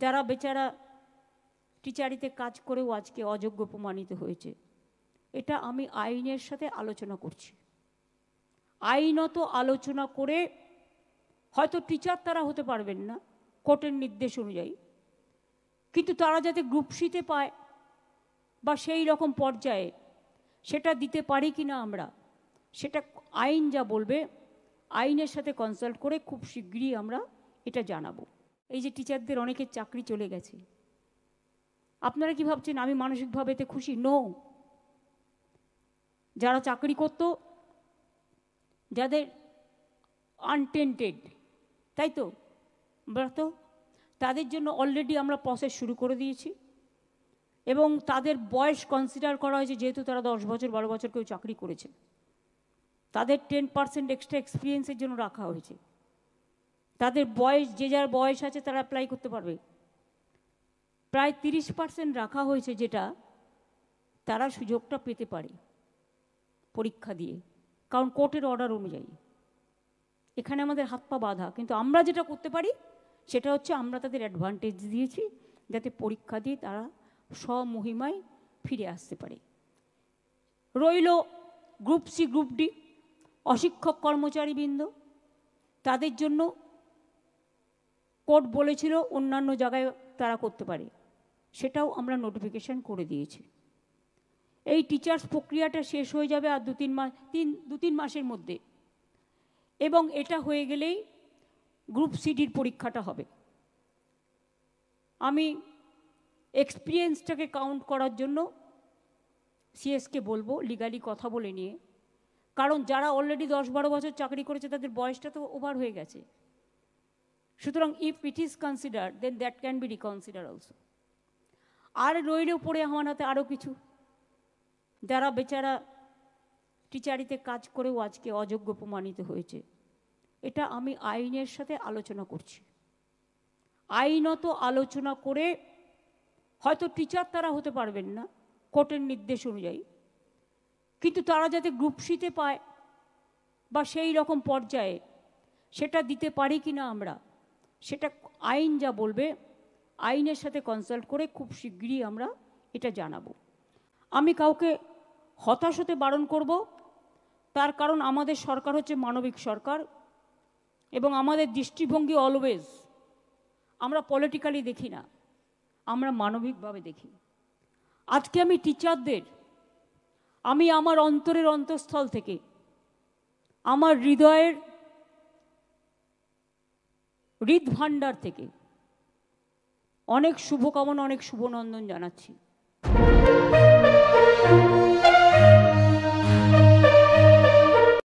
যারা বেচারা টিচারিতে কাজ করেও আজকে অযোগ্য প্রমাণিত হয়েছে, এটা আমি আইনের সাথে আলোচনা করছি। আইনত আলোচনা করে হয়তো টিচার তারা হতে পারবেন না কোর্টের নির্দেশ অনুযায়ী, কিন্তু তারা যাতে গ্রুপ সিতে পায় বা সেই রকম পর্যায়ে সেটা দিতে পারি কি না আমরা, সেটা আইন যা বলবে আইনের সাথে কনসাল্ট করে খুব শীঘ্রই আমরা এটা জানাবো। এই যে টিচারদের অনেকের চাকরি চলে গেছে, আপনারা কি ভাবছেন আমি মানসিকভাবে এতে খুশি? নো। যারা চাকরি করত, যাদের আনটেন্টেড, তাই তো ব্রত, তাদের জন্য অলরেডি আমরা প্রসেস শুরু করে দিয়েছি এবং তাদের বয়স কনসিডার করা হয়েছে। যেহেতু তারা 10 বছর 12 বছর কেউ চাকরি করেছে, তাদের 10% এক্সট্রা এক্সপিরিয়েন্সের জন্য রাখা হয়েছে। তাদের বয়স, যে যার বয়স আছে তারা অ্যাপ্লাই করতে পারবে। প্রায় 30% রাখা হয়েছে, যেটা তারা সুযোগটা পেতে পারে পরীক্ষা দিয়ে, কারণ কোর্টের অর্ডার অনুযায়ী। এখানে আমাদের হাত পা বাঁধা, কিন্তু আমরা যেটা করতে পারি সেটা হচ্ছে আমরা তাদের অ্যাডভান্টেজ দিয়েছি যাতে পরীক্ষা দিয়ে তারা স্বমহিমায় ফিরে আসতে পারে। রইল গ্রুপ সি, গ্রুপ ডি, অশিক্ষক কর্মচারীবৃন্দ, তাদের জন্য কোর্ট বলেছিল অন্যান্য জায়গায় তারা করতে পারে, সেটাও আমরা নোটিফিকেশন করে দিয়েছি। এই টিচার্স প্রক্রিয়াটা শেষ হয়ে যাবে আর 2-3 মাসের মধ্যে, এবং এটা হয়ে গেলেই গ্রুপ সিডির পরীক্ষাটা হবে। আমি এক্সপিরিয়েন্সটাকে কাউন্ট করার জন্য সিএসকে বলবো লিগালি কথা বলে নিয়ে, কারণ যারা অলরেডি 10-12 বছর চাকরি করেছে তাদের বয়সটা তো ওভার হয়ে গেছে। সুতরাং if it is considered then that can be reconsider also. আর রইলেও পড়ে আমার হাতে আরও কিছু, যারা বেচারা টিচারিতে কাজ করেও আজকে অযোগ্য প্রমাণিত হয়েছে, এটা আমি আইনের সাথে আলোচনা করছি। আইনত আলোচনা করে হয়তো টিচার তারা হতে পারবেন না কোর্টের নির্দেশ অনুযায়ী, কিন্তু তারা যাতে গ্রুপ সিতে পায় বা সেই রকম পর্যায়ে সেটা দিতে পারি কি না আমরা, সেটা আইন যা বলবে আইনের সাথে কনসাল্ট করে খুব শীঘ্রই আমরা এটা জানাবো। আমি কাউকে হতাশ হতে বারণ করব, তার কারণ আমাদের সরকার হচ্ছে মানবিক সরকার এবং আমাদের দৃষ্টিভঙ্গি অলওয়েজ আমরা পলিটিক্যালি দেখি না, আমরা মানবিকভাবে দেখি। আজকে আমি টিচারদের, আমি আমার অন্তরের অন্তঃস্থল থেকে, আমার হৃদয়ের হৃদভাণ্ডার থেকে অনেক শুভকামনা, অনেক শুভনন্দন জানাচ্ছি।